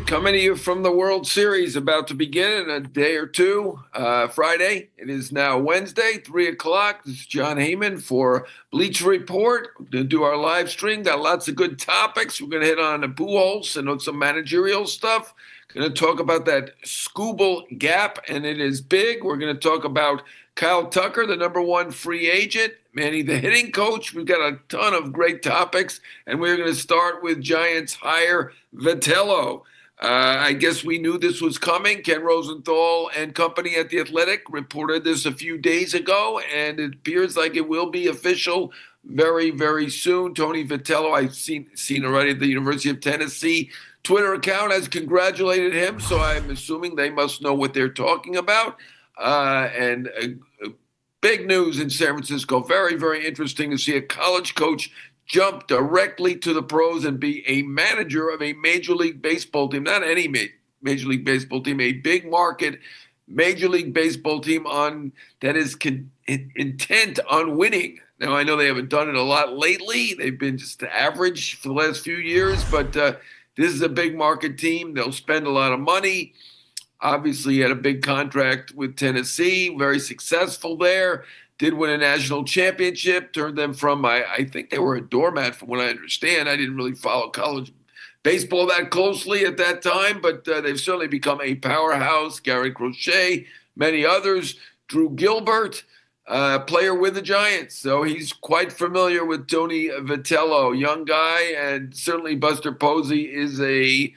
Coming to you from the World Series about to begin in a day or two. Friday. It is now Wednesday, 3 o'clock. This is Jon Heyman for Bleacher Report. We're going to do our live stream. Got lots of good topics. We're going to hit on the Pujols and on some managerial stuff. Going to talk about that Skubal gap, and it is big. We're going to talk about Kyle Tucker, the number one free agent, Manny, the hitting coach. We've got a ton of great topics, and we're going to start with Giants hire Vitello. I guess we knew this was coming. Ken Rosenthal and company at The Athletic reported this a few days ago, and it appears like it will be official very, very soon. Tony Vitello, I've seen already at the University of Tennessee Twitter account has congratulated him, so I'm assuming they must know what they're talking about. And big news in San Francisco. Very, very interesting to see a college coach jump directly to the pros and be a manager of a Major League Baseball team, not any Major League Baseball team, a big market Major League Baseball team that is intent on winning. Now, I know they haven't done it a lot lately. They've been just average for the last few years, but this is a big market team. They'll spend a lot of money. Obviously, he had a big contract with Tennessee, very successful there. Did win a national championship, turned them from, I think they were a doormat from what I understand. I didn't really follow college baseball that closely at that time, but they've certainly become a powerhouse. Gary Crochet, many others. Drew Gilbert, player with the Giants. So he's quite familiar with Tony Vitello, young guy, and certainly Buster Posey is a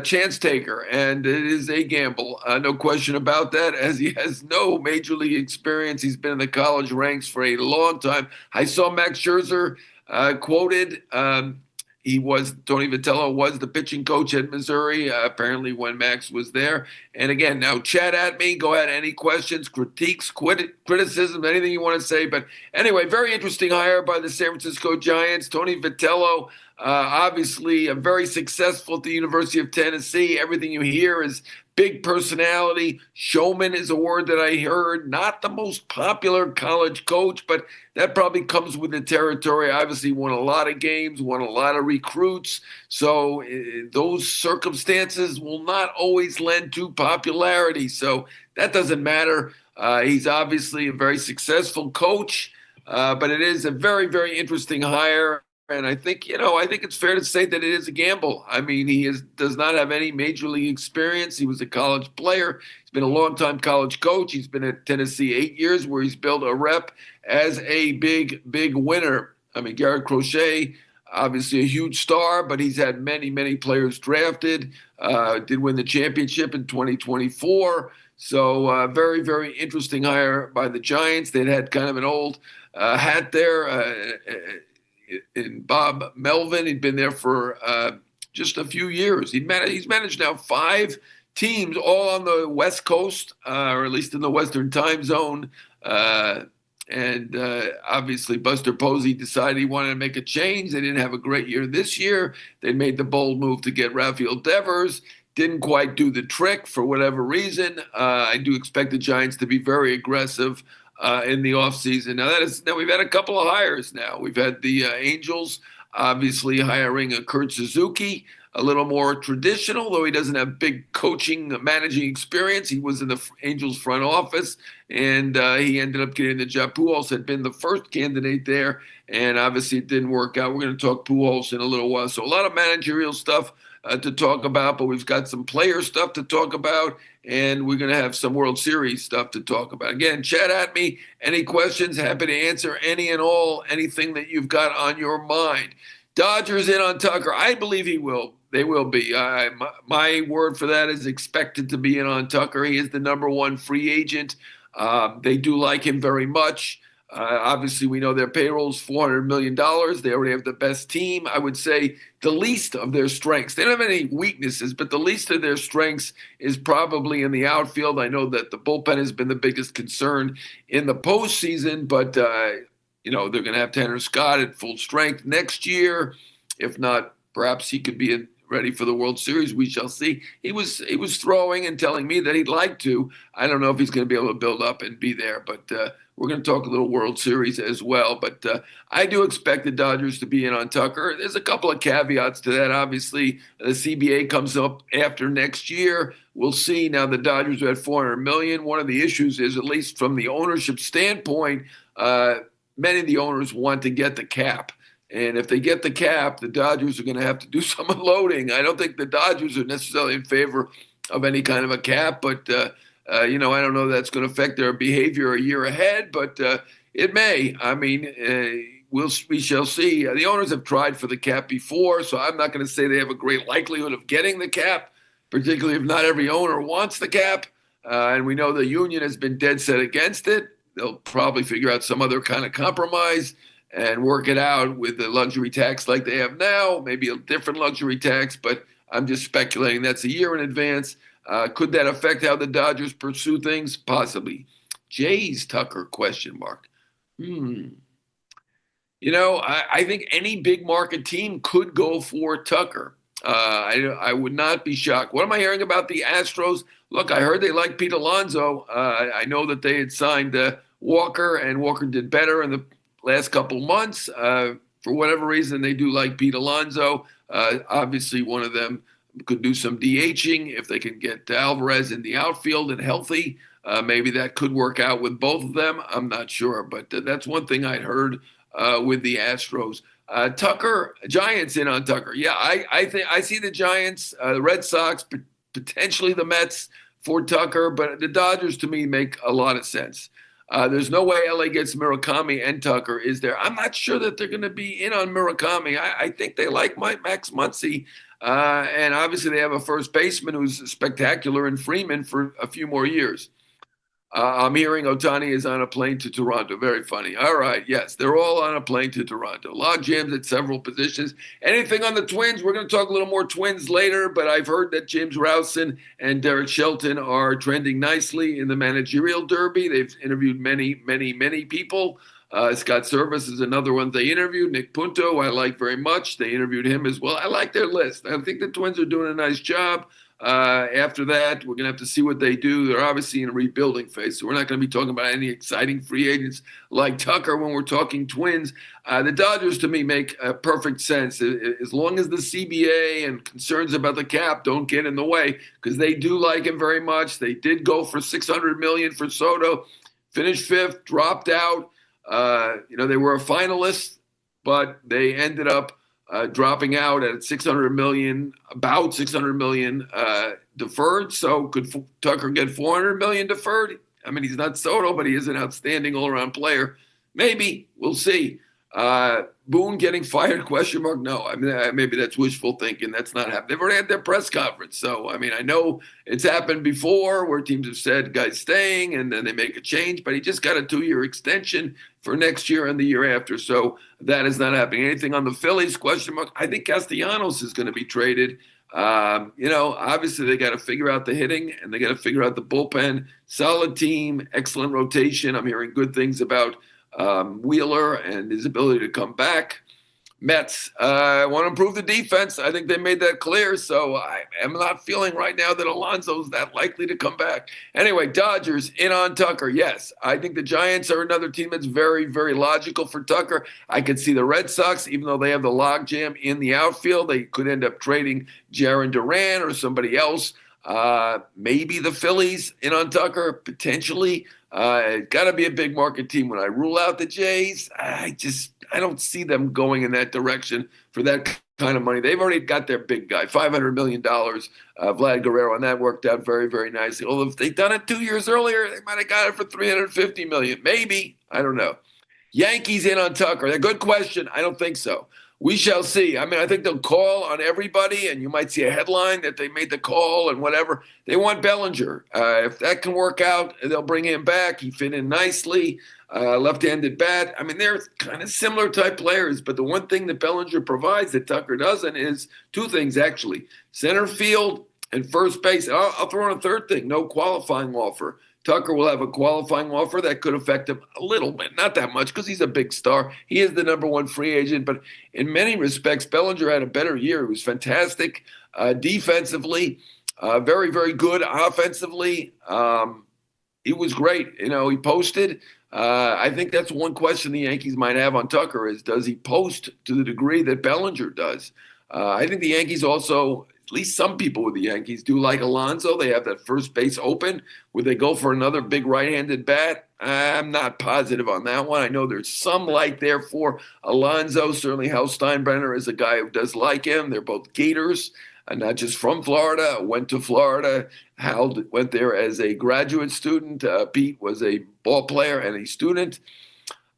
chance taker, and it is a gamble. No question about that, as he has no major league experience. He's been in the college ranks for a long time. I saw Max Scherzer quoted. Tony Vitello was the pitching coach at Missouri, apparently when Max was there. And again, now chat at me. Go ahead. Any questions, critiques, criticism, anything you want to say. But anyway, very interesting hire by the San Francisco Giants. Tony Vitello, obviously very successful at the University of Tennessee. Everything you hear is big personality. Showman is a word that I heard. Not the most popular college coach, but that probably comes with the territory. Obviously won a lot of games, won a lot of recruits. So those circumstances will not always lend to popularity. So that doesn't matter. He's obviously a very successful coach, but it is a very, very interesting hire. And I think it's fair to say that it is a gamble. I mean, does not have any major league experience. He was a college player. He's been a longtime college coach. He's been at Tennessee 8 years, where he's built a rep as a big, big winner. I mean, Garrett Crochet, obviously a huge star, but he's had many, many players drafted. Did win the championship in 2024. So very, very interesting hire by the Giants. They'd had kind of an old hat there. In Bob Melvin. He'd been there for just a few years. He's managed now 5 teams, all on the West Coast, or at least in the Western time zone. And obviously Buster Posey decided he wanted to make a change. They didn't have a great year this year. They made the bold move to get Rafael Devers. Didn't quite do the trick for whatever reason. I do expect the Giants to be very aggressive in the offseason. Now we've had a couple of hires now. We've had the Angels obviously hiring a Kurt Suzuki, a little more traditional, though he doesn't have big managing experience. He was in the Angels front office, and he ended up getting the job. Pujols had been the first candidate there, and obviously it didn't work out. We're going to talk Pujols in a little while. So a lot of managerial stuff to talk about, but we've got some player stuff to talk about, and we're going to have some World Series stuff to talk about. Again, chat at me. Any questions? Happy to answer any and all, anything that you've got on your mind. Dodgers in on Tucker. I believe they will be. My word for that is expected to be in on Tucker. He is the number one free agent. They do like him very much. Obviously, we know their payroll is $400 million. They already have the best team. I would say the least of their strengths. They don't have any weaknesses, but the least of their strengths is probably in the outfield. I know that the bullpen has been the biggest concern in the postseason, but they're going to have Tanner Scott at full strength next year. If not, perhaps he could be ready for the World Series. We shall see. He was throwing and telling me that he'd like to. I don't know if he's going to be able to build up and be there, but we're going to talk a little World Series as well. But I do expect the Dodgers to be in on Tucker. There's a couple of caveats to that. Obviously, the CBA comes up after next year. We'll see. Now the Dodgers are at $400 million. One of the issues is, at least from the ownership standpoint, many of the owners want to get the cap. And if they get the cap, the Dodgers are going to have to do some unloading. I don't think the Dodgers are necessarily in favor of any kind of a cap, but I don't know if that's going to affect their behavior a year ahead, but it may. I mean, we shall see. The owners have tried for the cap before, so I'm not going to say they have a great likelihood of getting the cap, particularly if not every owner wants the cap. And we know the union has been dead set against it. They'll probably figure out some other kind of compromise and work it out with the luxury tax like they have now, maybe a different luxury tax, but I'm just speculating that's a year in advance. Could that affect how the Dodgers pursue things? Possibly. Jays Tucker, question mark. I think any big market team could go for Tucker. I would not be shocked. What am I hearing about the Astros? Look, I heard they like Pete Alonso. I know that they had signed Walker, and Walker did better in the last couple months. For whatever reason, they do like Pete Alonso. Obviously, one of them could do some DHing if they can get Alvarez in the outfield and healthy. Maybe that could work out with both of them. I'm not sure, but that's one thing I'd heard with the Astros. Tucker, Giants in on Tucker. Yeah, I think I see the Giants, the Red Sox, potentially the Mets for Tucker, but the Dodgers to me make a lot of sense. There's no way LA gets Murakami and Tucker, is there? I'm not sure that they're going to be in on Murakami. I think they like Max Muncy. And obviously they have a first baseman who's spectacular in Freeman for a few more years. I'm hearing Ohtani is on a plane to Toronto. Very funny. All right. Yes, they're all on a plane to Toronto. Log jams at several positions. Anything on the Twins? We're going to talk a little more Twins later, but I've heard that James Rowson and Derek Shelton are trending nicely in the managerial derby. They've interviewed many, many, many people. Scott Service is another one they interviewed. Nick Punto, I like very much. They interviewed him as well. I like their list. I think the Twins are doing a nice job. After that, we're going to have to see what they do. They're obviously in a rebuilding phase, so we're not going to be talking about any exciting free agents like Tucker when we're talking Twins. The Dodgers, to me, make perfect sense as long as the CBA and concerns about the cap don't get in the way, because they do like him very much. They did go for $600 million for Soto, finished fifth, dropped out. They were a finalist, but they ended up dropping out at $600 million, about $600 million deferred. So could Tucker get $400 million deferred? I mean, he's not Soto, but he is an outstanding all-around player. Maybe. We'll see. Boone getting fired, question mark? No. I mean, maybe that's wishful thinking. That's not happening. They've already had their press conference. So, I mean, I know it's happened before where teams have said guy's staying and then they make a change, but he just got a 2-year extension for next year and the year after. So that is not happening. Anything on the Phillies, question mark? I think Castellanos is going to be traded. Obviously they got to figure out the hitting and they got to figure out the bullpen. Solid team, excellent rotation. I'm hearing good things about Wheeler and his ability to come back. Mets want to improve the defense. I think they made that clear. So I am not feeling right now that Alonso's that likely to come back. Anyway, Dodgers in on Tucker. Yes, I think the Giants are another team that's very, very logical for Tucker. I could see the Red Sox, even though they have the logjam in the outfield, they could end up trading Jarren Duran or somebody else. Maybe the Phillies in on Tucker, potentially. It's got to be a big market team. When I rule out the Jays, I don't see them going in that direction for that kind of money. They've already got their big guy, $500 million, Vlad Guerrero, and that worked out very, very nicely. Although if they'd done it 2 years earlier, they might have got it for $350 million. Maybe. I don't know. Yankees in on Tucker. A good question. I don't think so. We shall see. I mean, I think they'll call on everybody, and you might see a headline that they made the call and whatever. They want Bellinger. If that can work out, they'll bring him back. He fit in nicely. Left-handed bat. I mean, they're kind of similar type players, but the one thing that Bellinger provides that Tucker doesn't is two things, actually. Center field and first base. I'll throw in a third thing, no qualifying offer. Tucker will have a qualifying offer that could affect him a little bit, not that much, because he's a big star. He is the number one free agent, but in many respects, Bellinger had a better year. He was fantastic defensively, very, very good offensively. He was great. He posted. I think that's one question the Yankees might have on Tucker is, does he post to the degree that Bellinger does? I think the Yankees also, at least some people with the Yankees, do like Alonso. They have that first base open. Would they go for another big right-handed bat? I'm not positive on that one. I know there's some light there for Alonso. Certainly Hal Steinbrenner is a guy who does like him. They're both Gators. Not just from Florida, went to Florida. Hal went there as a graduate student. Pete was a ball player and a student.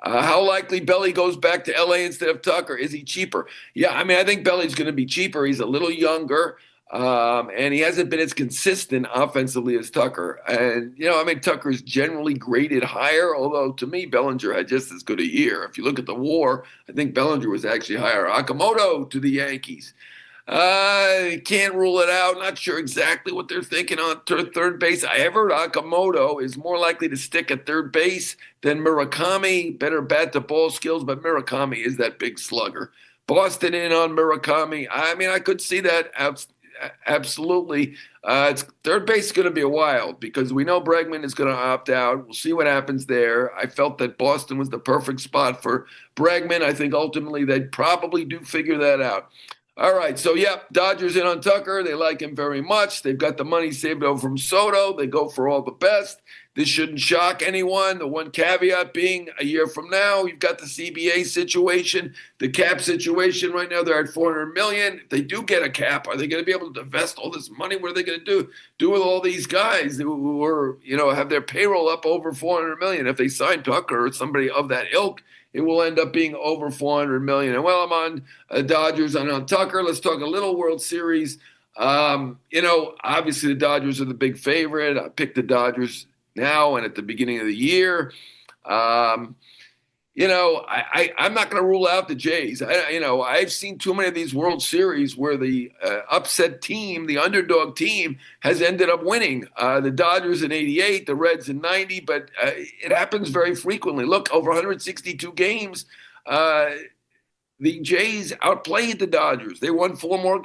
How likely Belly goes back to LA instead of Tucker? Is he cheaper? Yeah, I think Belly's going to be cheaper. He's a little younger, and he hasn't been as consistent offensively as Tucker. And, Tucker's generally graded higher, although to me, Bellinger had just as good a year. If you look at the WAR, I think Bellinger was actually higher. Akamoto to the Yankees. Can't rule it out. Not sure exactly what they're thinking on third base. I have heard Akamoto is more likely to stick at third base than Murakami. Better bat to ball skills, but Murakami is that big slugger. Boston in on Murakami. I could see that absolutely. Third base is going to be a while because we know Bregman is going to opt out. We'll see what happens there. I felt that Boston was the perfect spot for Bregman. I think ultimately they probably do figure that out. All right, so Dodgers in on Tucker. They like him very much. They've got the money saved over from Soto. They go for all the best. This shouldn't shock anyone. The one caveat being a year from now, you've got the CBA situation, the cap situation. Right now, they're at $400 million. If they do get a cap, are they going to be able to invest all this money? What are they going to do with all these guys who are, have their payroll up over $400 million? If they sign Tucker or somebody of that ilk, it will end up being over $400 million. And while I'm on Dodgers and on Tucker, let's talk a little World Series. Obviously the Dodgers are the big favorite. I picked the Dodgers now and at the beginning of the year. I'm not going to rule out the Jays. I've seen too many of these World Series where the upset team, the underdog team, has ended up winning. The Dodgers in '88, the Reds in '90, but it happens very frequently. Look, over 162 games, the Jays outplayed the Dodgers. They won four more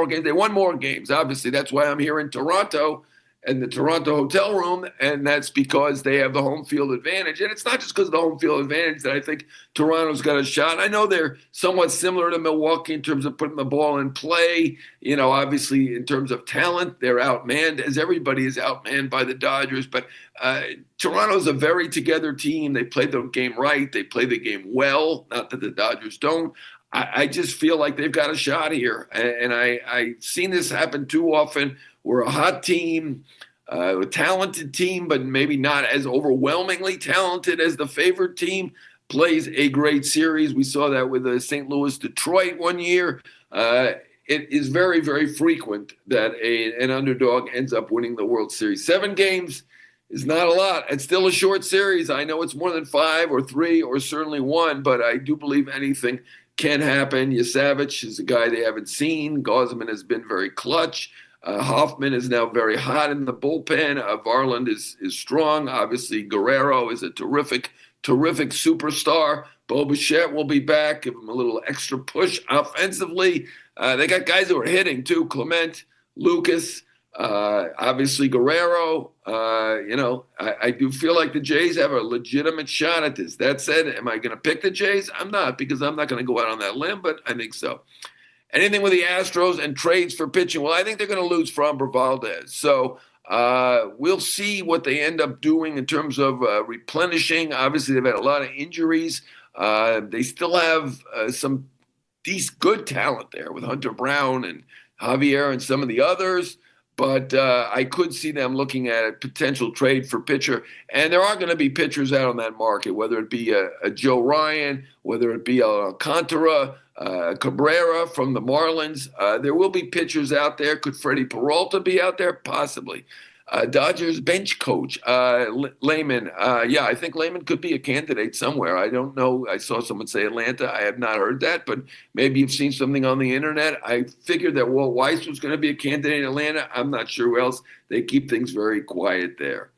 games? They won more games. Obviously, that's why I'm here in Toronto and the Toronto hotel room, and that's because they have the home field advantage. And it's not just because of the home field advantage that I think Toronto's got a shot. I know they're somewhat similar to Milwaukee in terms of putting the ball in play. Obviously in terms of talent, they're outmanned, as everybody is outmanned by the Dodgers. But Toronto's a very together team. They play the game right. They play the game well. Not that the Dodgers don't. I just feel like they've got a shot here. And I've seen this happen too often. We're a hot team, a talented team, but maybe not as overwhelmingly talented as the favored team, plays a great series. We saw that with St. Louis Detroit one year. It is very, very frequent that an underdog ends up winning the World Series. 7 games is not a lot. It's still a short series. I know it's more than 5 or 3 or certainly 1, but I do believe anything can happen. Yasavich is a guy they haven't seen. Gausman has been very clutch. Hoffman is now very hot in the bullpen. Varland is strong. Obviously, Guerrero is a terrific superstar. Bo Bichette will be back. Give him a little extra push offensively. They got guys who are hitting, too. Clement, Lucas, obviously Guerrero. I do feel like the Jays have a legitimate shot at this. That said, am I going to pick the Jays? I'm not, because I'm not going to go out on that limb, but I think so. Anything with the Astros and trades for pitching? Well, I think they're going to lose Framber Valdez. So we'll see what they end up doing in terms of replenishing. Obviously, they've had a lot of injuries. They still have some good talent there with Hunter Brown and Javier and some of the others. But I could see them looking at a potential trade for pitcher. And there are going to be pitchers out on that market, whether it be a Joe Ryan, whether it be a Alcantara, Cabrera from the Marlins. There will be pitchers out there. Could Freddie Peralta be out there? Possibly. Dodgers bench coach, Lehman. I think Lehman could be a candidate somewhere. I don't know. I saw someone say Atlanta. I have not heard that, but maybe you've seen something on the internet. I figured that Walt Weiss was going to be a candidate in Atlanta. I'm not sure who else. They keep things very quiet there.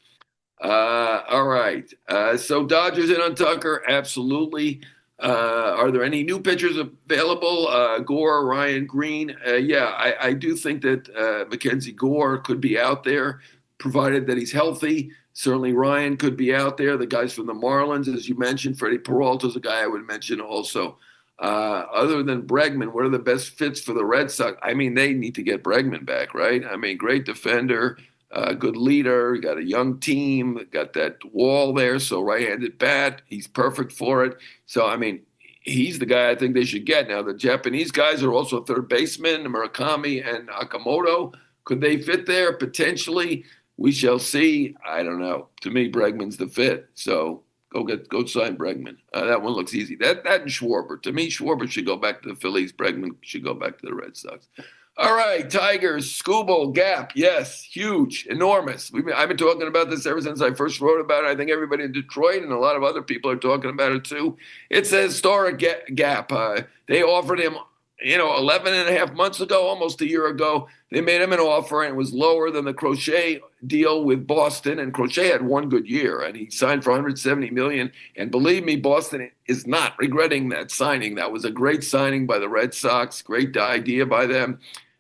All right. So Dodgers in on Tucker, absolutely. Are there any new pitchers available? Gore, Ryan Green. Yeah, I do think that Mackenzie Gore could be out there, provided that he's healthy. Certainly Ryan could be out there. The guys from the Marlins, as you mentioned, Freddie Peralta's a guy I would mention also. Other than Bregman, what are the best fits for the Red Sox? I mean, they need to get Bregman back, right? I mean, great defender, good leader. You got a young team, got that wall there. So right-handed bat, he's perfect for it. So I mean, he's the guy I think they should get. Now the Japanese guys are also third basemen, Murakami and Akamoto. Could they fit there potentially? We shall see. I don't know. To me, Bregman's the fit. So go sign Bregman. That one looks easy. That and Schwarber. To me, Schwarber should go back to the Phillies. Bregman should go back to the Red Sox. All right, Tigers, Skubal, gap. Yes, huge, enormous. I've been talking about this ever since I first wrote about it. I think everybody in Detroit and a lot of other people are talking about it too. It's a historic gap. They offered him, 11 and a half months ago, almost a year ago. They made him an offer, and it was lower than the Crochet deal with Boston. And Crochet had one good year, and he signed for $170 million. And believe me, Boston is not regretting that signing. That was a great signing by the Red Sox, great idea by them.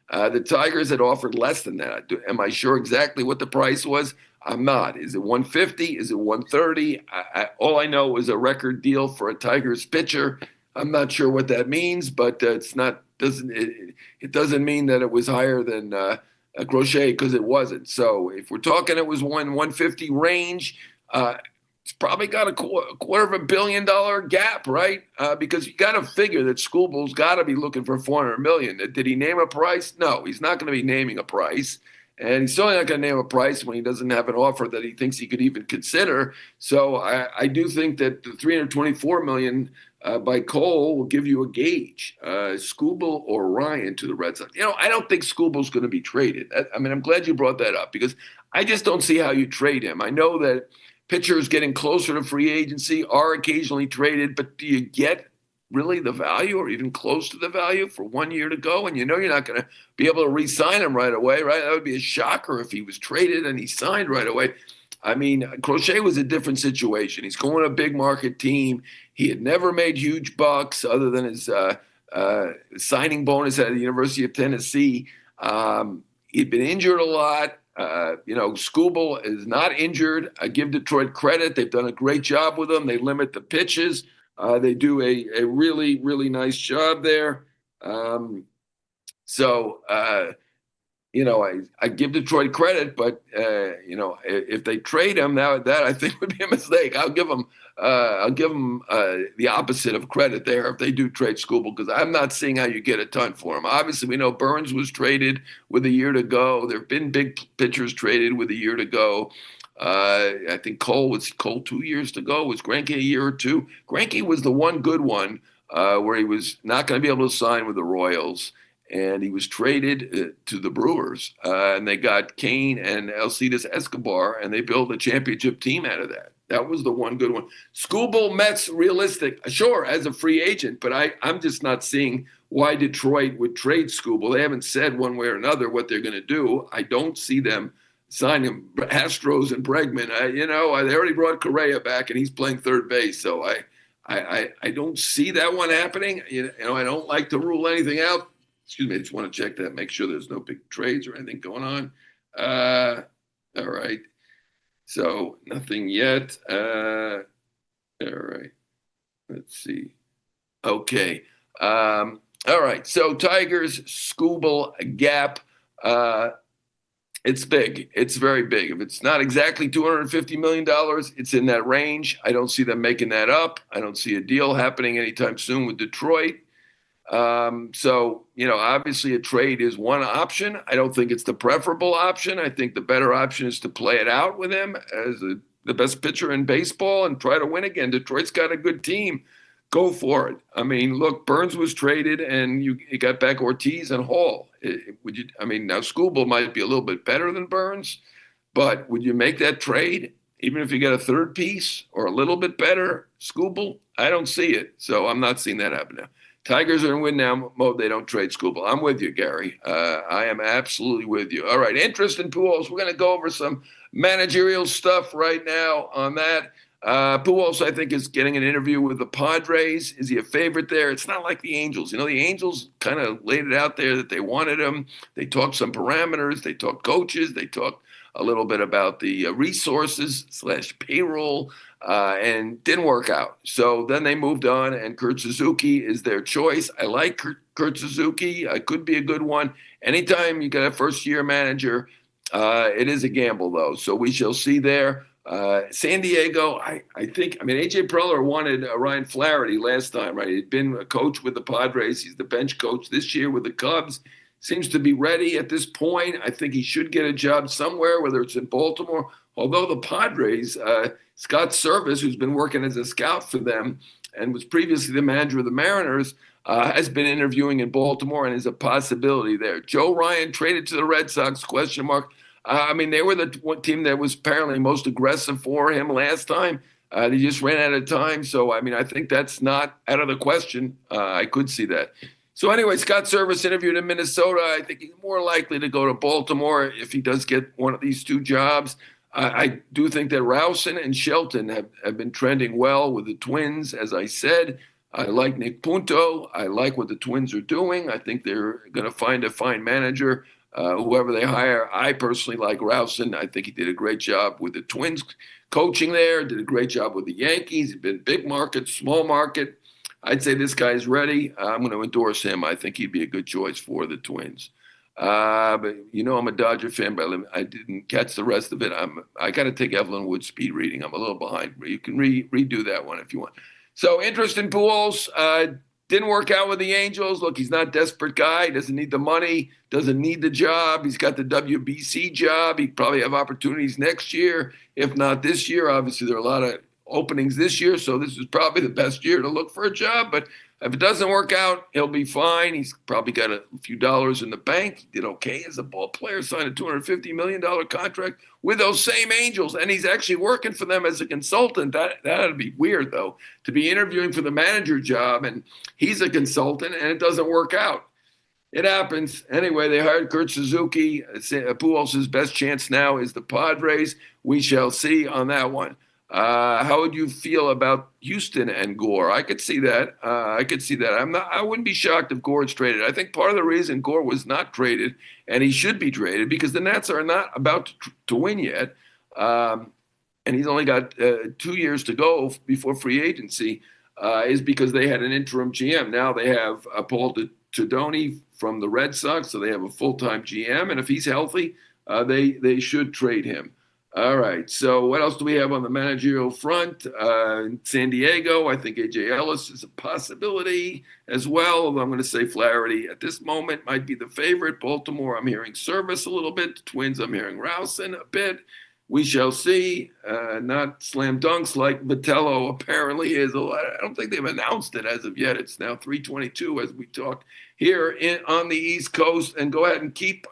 The Tigers had offered less than that. Am I sure exactly what the price was? I'm not. Is it 150? Is it 130? All I know is a record deal for a Tigers pitcher. I'm not sure what that means, but it doesn't mean that it was higher than a Crochet, because it wasn't. So if we're talking it was 150 range, it's probably got a $250 million gap, right? Because you got to figure that Skubal's got to be looking for $400 million. Did he name a price? No, he's not going to be naming a price. And he's certainly not going to name a price when he doesn't have an offer that he thinks he could even consider. So I do think that the $324 million by Cole will give you a gauge. Skubal or Ryan to the Red Sox. I don't think Skubal's going to be traded. I'm glad you brought that up, because I just don't see how you trade him. I know that pitchers getting closer to free agency are occasionally traded, but do you get really the value or even close to the value for 1 year to go? And you're not going to be able to re-sign him right away, right? That would be a shocker if he was traded and he signed right away. I mean, Crochet was a different situation. He's going to a big market team. He had never made huge bucks other than his signing bonus at the University of Tennessee. He'd been injured a lot. Skubal is not injured. I give Detroit credit. They've done a great job with him. They limit the pitches. They do a really, really nice job there. I give Detroit credit, but if they trade him, that I think would be a mistake. I'll give them the opposite of credit there if they do trade Skubal, because I'm not seeing how you get a ton for him. Obviously, we know Burns was traded with a year to go. There have been big pitchers traded with a year to go. I think Cole 2 years to go. Was Greinke a year or two? Greinke was the one good one where he was not going to be able to sign with the Royals. And he was traded to the Brewers, and they got Kane and Alcides Escobar, and they built a championship team out of that. That was the one good one. Skubal, Mets, realistic, sure, as a free agent, but I'm just not seeing why Detroit would trade Skubal. They haven't said one way or another what they're going to do. I don't see them signing Astros and Bregman. They already brought Correa back, and he's playing third base, so I don't see that one happening. I don't like to rule anything out. Excuse me, I just want to check that, make sure there's no big trades or anything going on. All right. So nothing yet. All right. Let's see. Okay. All right. So Tigers, Skubal, gap. It's big. It's very big. If it's not exactly $250 million, it's in that range. I don't see them making that up. I don't see a deal happening anytime soon with Detroit. Obviously a trade is one option. I don't think it's the preferable option. I think the better option is to play it out with him as the best pitcher in baseball and try to win again. Detroit's got a good team. Go for it. I mean, look, Burns was traded and you got back Ortiz and Hall. Now Skubal might be a little bit better than Burns, but would you make that trade? Even if you get a third piece or a little bit better, Skubal? I don't see it. So I'm not seeing that happen now. Tigers are in win now mode. They don't trade Skubal. I'm with you, Gary. I am absolutely with you. All right, interest in Pujols. We're going to go over some managerial stuff right now on that. Pujols, I think, is getting an interview with the Padres. Is he a favorite there? It's not like the Angels. You know, the Angels kind of laid it out there that they wanted him. They talked some parameters. They talked coaches. They talked a little bit about the resources / payroll, and didn't work out. So then they moved on, and Kurt Suzuki is their choice. I like Kurt Suzuki. Could be a good one. Anytime you got a first-year manager, it is a gamble, though. So we shall see there. San Diego, I think, A.J. Preller wanted Ryan Flaherty last time, right? He'd been a coach with the Padres. He's the bench coach this year with the Cubs. Seems to be ready at this point. I think he should get a job somewhere, whether it's in Baltimore. Although the Padres, Scott Service, who's been working as a scout for them and was previously the manager of the Mariners, has been interviewing in Baltimore and is a possibility there. Joe Ryan traded to the Red Sox, question mark. They were the one team that was apparently most aggressive for him last time. They just ran out of time. So, I think that's not out of the question. I could see that. So anyway, Scott Service interviewed in Minnesota. I think he's more likely to go to Baltimore if he does get one of these two jobs. I do think that Rouson and Shelton have been trending well with the Twins, as I said. I like Nick Punto. I like what the Twins are doing. I think they're going to find a fine manager, whoever they hire. I personally like Rouson. I think he did a great job with the Twins coaching there, did a great job with the Yankees. He's been big market, small market. I'd say this guy's ready. I'm going to endorse him. I think he'd be a good choice for the Twins. But I'm a Dodger fan, but I didn't catch the rest of it. I got to take Evelyn Wood's speed reading. I'm a little behind. You can redo that one if you want. So interest in Pujols. Didn't work out with the Angels. Look, he's not a desperate guy. He doesn't need the money. Doesn't need the job. He's got the WBC job. He'd probably have opportunities next year, if not this year. Obviously, there are a lot of openings this year, so this is probably the best year to look for a job. But if it doesn't work out, he'll be fine. He's probably got a few dollars in the bank. He did okay as a ball player, signed a $250 million contract with those same Angels, and he's actually working for them as a consultant. That'd be weird, though, to be interviewing for the manager job, and he's a consultant, and it doesn't work out. It happens. Anyway, they hired Kurt Suzuki. Pujols' best chance now is the Padres. We shall see on that one. How would you feel about Houston and Gore? I could see that. I wouldn't be shocked if Gore is traded. I think part of the reason Gore was not traded, and he should be traded, because the Nats are not about to win yet. And he's only got 2 years to go before free agency, is because they had an interim GM. Now they have Paul Tudoni from the Red Sox, so they have a full-time GM. And if he's healthy, they should trade him. All right, so what else do we have on the managerial front? In San Diego, I think A.J. Ellis is a possibility as well, although I'm going to say Flaherty at this moment might be the favorite. Baltimore, I'm hearing Service a little bit. The Twins, I'm hearing Rouson a bit. We shall see. Not slam dunks like Vitello apparently is. I don't think they've announced it as of yet. It's now 3:22 as we talk here on the East Coast. And go ahead and keep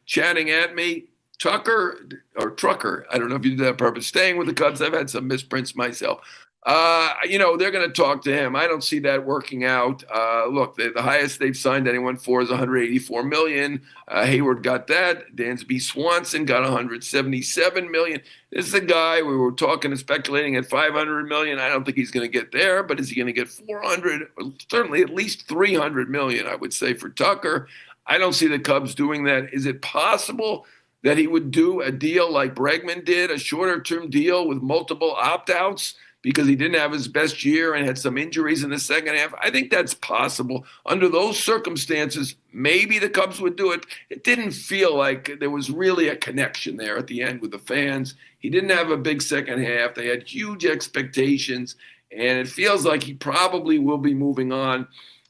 chatting at me. Trucker, I don't know if you did that on purpose, staying with the Cubs. I've had some misprints myself. They're going to talk to him. I don't see that working out. Look, the highest they've signed anyone for is $184 million. Hayward got that. Dansby Swanson got $177 million. This is a guy we were talking and speculating at $500 million. I don't think he's going to get there, but is he going to get $400? Certainly at least $300 million, I would say, for Tucker. I don't see the Cubs doing that. Is it possible that he would do a deal like Bregman did, a shorter-term deal with multiple opt-outs because he didn't have his best year and had some injuries in the second half? I think that's possible. Under those circumstances, maybe the Cubs would do it. It didn't feel like there was really a connection there at the end with the fans. He didn't have a big second half. They had huge expectations, and it feels like he probably will be moving on.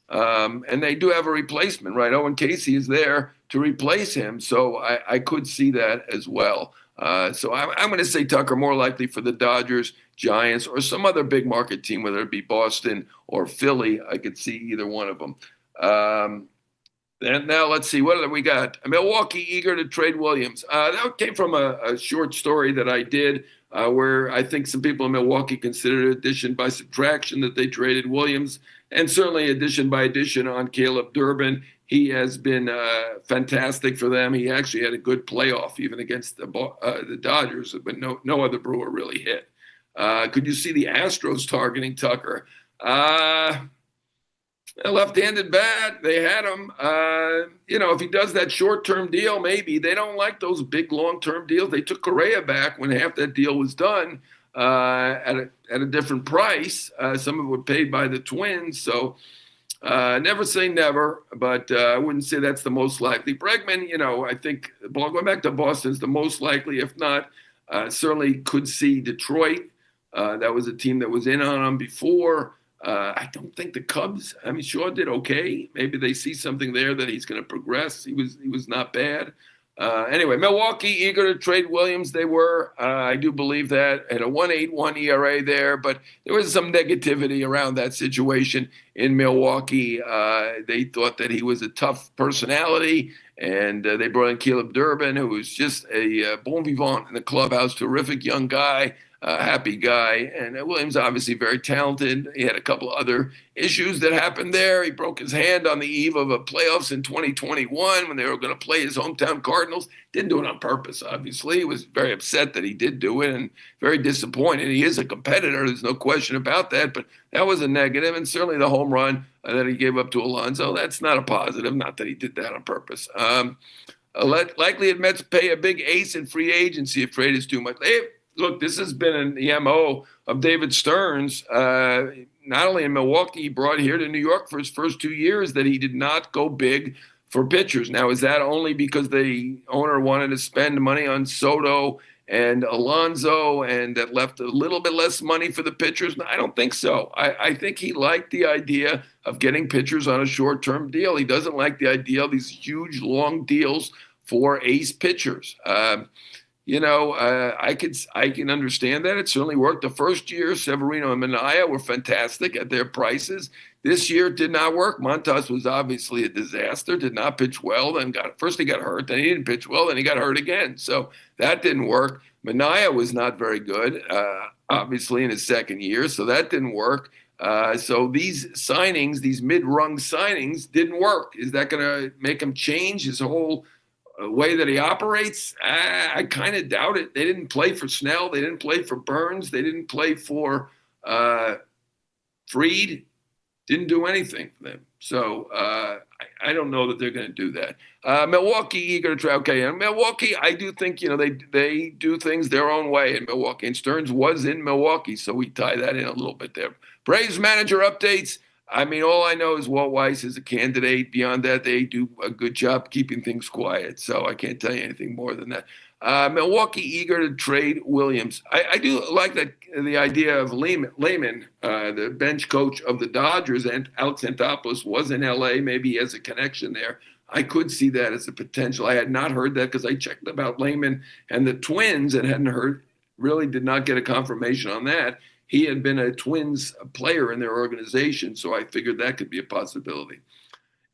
And they do have a replacement, right? Owen Casey is there to replace him, so I could see that as well. So I'm going to say Tucker more likely for the Dodgers, Giants, or some other big market team, whether it be Boston or Philly. I could see either one of them. And now let's see, what do we got? Milwaukee eager to trade Williams. That came from a short story that I did where I think some people in Milwaukee considered addition by subtraction that they traded Williams. And certainly addition by addition on Caleb Durbin. He has been fantastic for them. He actually had a good playoff even against the Dodgers, but no other Brewer really hit. Could you see the Astros targeting Tucker? A left-handed bat, they had him. If he does that short-term deal, maybe. They don't like those big long-term deals. They took Correa back when half that deal was done at a different price. Some of it was paid by the Twins. So never say never, but I wouldn't say that's the most likely. Bregman, I think going back to Boston is the most likely. If not, certainly could see Detroit. That was a team that was in on him before. I don't think the Cubs. Shaw did okay. Maybe they see something there that he's going to progress. He was not bad. Anyway, Milwaukee eager to trade Williams. They were. I do believe that at a 1.81 ERA there, but there was some negativity around that situation in Milwaukee. They thought that he was a tough personality, and they brought in Caleb Durbin, who was just a bon vivant in the clubhouse, terrific young guy. Happy guy, and Williams obviously very talented. He had a couple other issues that happened there. He broke his hand on the eve of a playoffs in 2021 when they were going to play his hometown Cardinals. Didn't do it on purpose, obviously. He was very upset that he did do it and very disappointed. He is a competitor. There's no question about that, but that was a negative, and certainly the home run that he gave up to Alonso, that's not a positive, not that he did that on purpose. Likely it Mets pay a big ace in free agency if trade is too much. Look, this has been the MO of David Stearns, not only in Milwaukee, he brought here to New York for his first 2 years, that he did not go big for pitchers. Now, is that only because the owner wanted to spend money on Soto and Alonso and that left a little bit less money for the pitchers? No, I don't think so. I think he liked the idea of getting pitchers on a short-term deal. He doesn't like the idea of these huge, long deals for ace pitchers. I can understand that. It certainly worked. The first year, Severino and Minaya were fantastic at their prices. This year it did not work. Montas was obviously a disaster, did not pitch well. Then first he got hurt, then he didn't pitch well, then he got hurt again. So that didn't work. Minaya was not very good, obviously in his second year, so that didn't work. So these signings, these mid-rung signings, didn't work. Is that going to make him change his whole way that he operates? I kind of doubt it. They didn't play for Snell. They didn't play for Burns. They didn't play for Fried. Didn't do anything for them. So I don't know that they're going to do that. Milwaukee eager to try. Okay, and Milwaukee, I do think they do things their own way in Milwaukee. And Stearns was in Milwaukee, so we tie that in a little bit there. Braves manager updates. All I know is Walt Weiss is a candidate. Beyond that, they do a good job keeping things quiet. So I can't tell you anything more than that. Milwaukee eager to trade Williams. I do like the idea of Lehman, the bench coach of the Dodgers, and Alex Anthopoulos was in L.A. Maybe he has a connection there. I could see that as a potential. I had not heard that because I checked about Lehman and the Twins and hadn't heard, really did not get a confirmation on that. He had been a Twins player in their organization, so I figured that could be a possibility.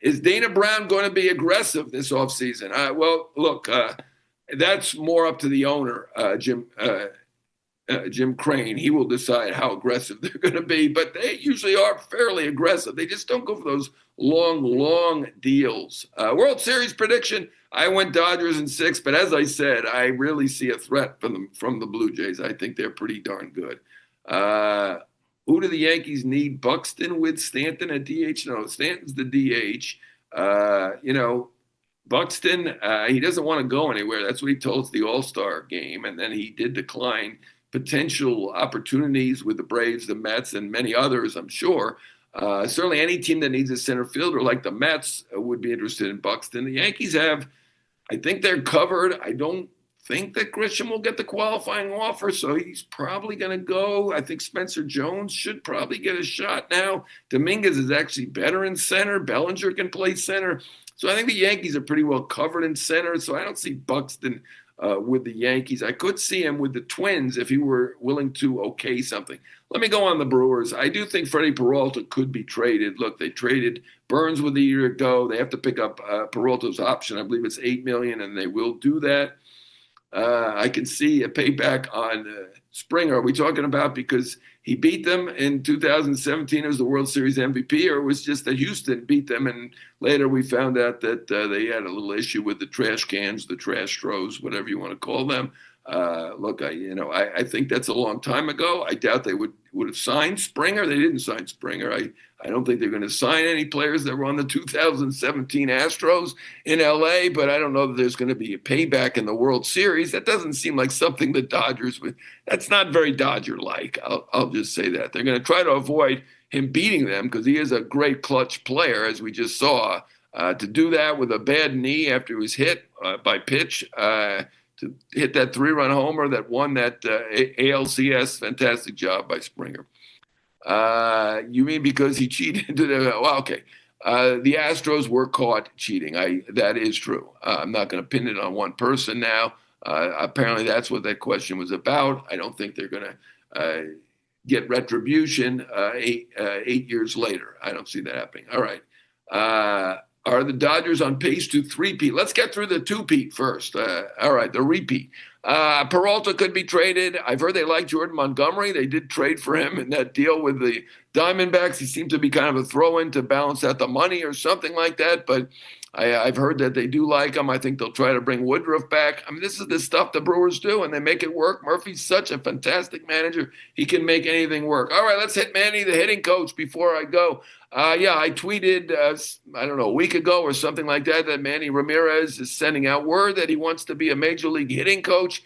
Is Dana Brown going to be aggressive this offseason? Well, look, that's more up to the owner, Jim Crane. He will decide how aggressive they're going to be, but they usually are fairly aggressive. They just don't go for those long deals. World Series prediction, I went Dodgers in 6, but as I said, I really see a threat from the Blue Jays. I think they're pretty darn good. Who do the Yankees need? Buxton with Stanton at DH? No, Stanton's the DH. Buxton, he doesn't want to go anywhere. That's what he told us the All-Star game. And then he did decline potential opportunities with the Braves, the Mets, and many others, I'm sure. Certainly any team that needs a center fielder like the Mets would be interested in Buxton. The Yankees I think they're covered. I don't think that Grisham will get the qualifying offer, so he's probably going to go. I think Spencer Jones should probably get a shot now. Dominguez is actually better in center. Bellinger can play center. So I think the Yankees are pretty well covered in center, so I don't see Buxton with the Yankees. I could see him with the Twins if he were willing to okay something. Let me go on the Brewers. I do think Freddie Peralta could be traded. Look, they traded Burns with a year ago. They have to pick up Peralta's option. I believe it's $8 million, and they will do that. I can see a payback on Springer. Are we talking about because he beat them in 2017 as the World Series MVP, or it was just that Houston beat them, and later we found out that they had a little issue with the trash cans, the trash throws, whatever you want to call them. Look, I think that's a long time ago. I doubt they would have signed Springer. They didn't sign Springer. I don't think they're going to sign any players that were on the 2017 Astros in LA, but I don't know that there's going to be a payback in the World Series. That doesn't seem like something the Dodgers would. That's not very Dodger-like. I'll just say that. They're going to try to avoid him beating them because he is a great clutch player, as we just saw. To do that with a bad knee after he was hit by pitch, to hit that 3-run homer that won that ALCS, fantastic job by Springer. You mean because he cheated? Well, okay. The Astros were caught cheating. That is true. I'm not going to pin it on one person now. Apparently, that's what that question was about. I don't think they're going to get retribution 8 years later. I don't see that happening. All right. Are the Dodgers on pace to three-peat? Let's get through the two-peat first. All right, the repeat. Peralta could be traded. I've heard they like Jordan Montgomery. They did trade for him in that deal with the Diamondbacks. He seemed to be kind of a throw-in to balance out the money or something like that. But I've heard that they do like him. I think they'll try to bring Woodruff back. I mean, this is the stuff the Brewers do, and they make it work. Murphy's such a fantastic manager. He can make anything work. All right, let's hit Manny, the hitting coach, before I go. I tweeted, I don't know, a week ago or something like that Manny Ramirez is sending out word that he wants to be a major league hitting coach.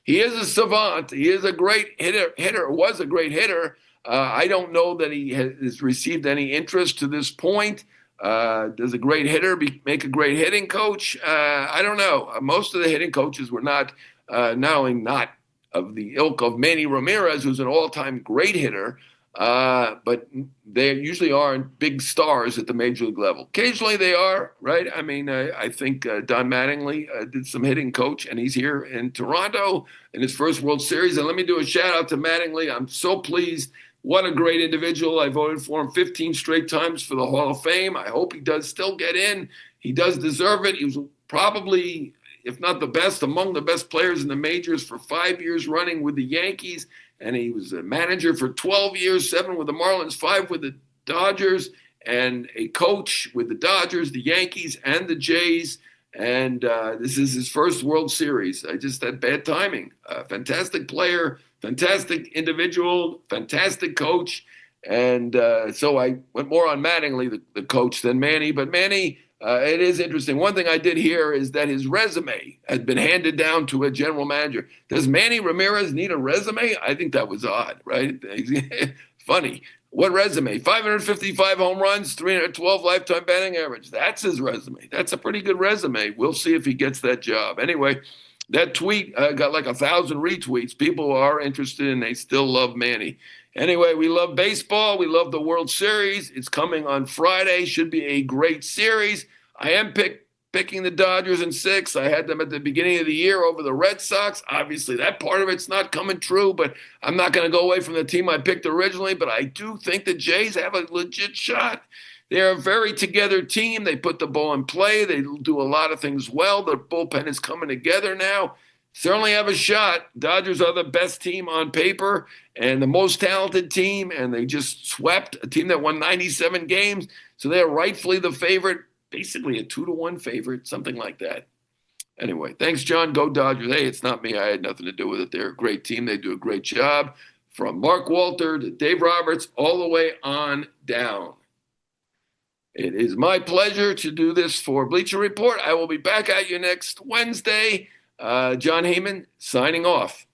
He is a savant. He is a great hitter, was a great hitter. I don't know that he has received any interest to this point. Does a great hitter make a great hitting coach? I don't know. Most of the hitting coaches were not only not of the ilk of Manny Ramirez, who's an all-time great hitter, but they usually aren't big stars at the major league level. Occasionally they are, right? I mean, I think Don Mattingly did some hitting coach, and he's here in Toronto in his first World Series. And let me do a shout out to Mattingly. I'm so pleased. What a great individual. I voted for him 15 straight times for the Hall of Fame. I hope he does still get in. He does deserve it. He was probably, if not the best, among the best players in the majors for 5 years running with the Yankees. And he was a manager for 12 years, 7 with the Marlins, 5 with the Dodgers, and a coach with the Dodgers, the Yankees, and the Jays. And this is his first World Series. I just had bad timing. Fantastic player, fantastic individual, fantastic coach. And so I went more on Mattingly, the coach, than Manny. But Manny, it is interesting. One thing I did hear is that his resume had been handed down to a general manager. Does Manny Ramirez need a resume? I think that was odd, right? Funny. What resume? 555 home runs, 312 lifetime batting average. That's his resume. That's a pretty good resume. We'll see if he gets that job. Anyway, that tweet got like 1,000 retweets. People are interested and they still love Manny. Anyway, we love baseball. We love the World Series. It's coming on Friday. Should be a great series. I am picking the Dodgers in 6. I had them at the beginning of the year over the Red Sox. Obviously, that part of it's not coming true, but I'm not going to go away from the team I picked originally. But I do think the Jays have a legit shot. They're a very together team. They put the ball in play. They do a lot of things well. Their bullpen is coming together now. Certainly have a shot. Dodgers are the best team on paper and the most talented team, and they just swept a team that won 97 games. So they're rightfully the favorite, basically a 2-1 favorite, something like that. Anyway, thanks, John. Go Dodgers. Hey, it's not me. I had nothing to do with it. They're a great team. They do a great job. From Mark Walter to Dave Roberts, all the way on down. It is my pleasure to do this for Bleacher Report. I will be back at you next Wednesday. Jon Heyman signing off.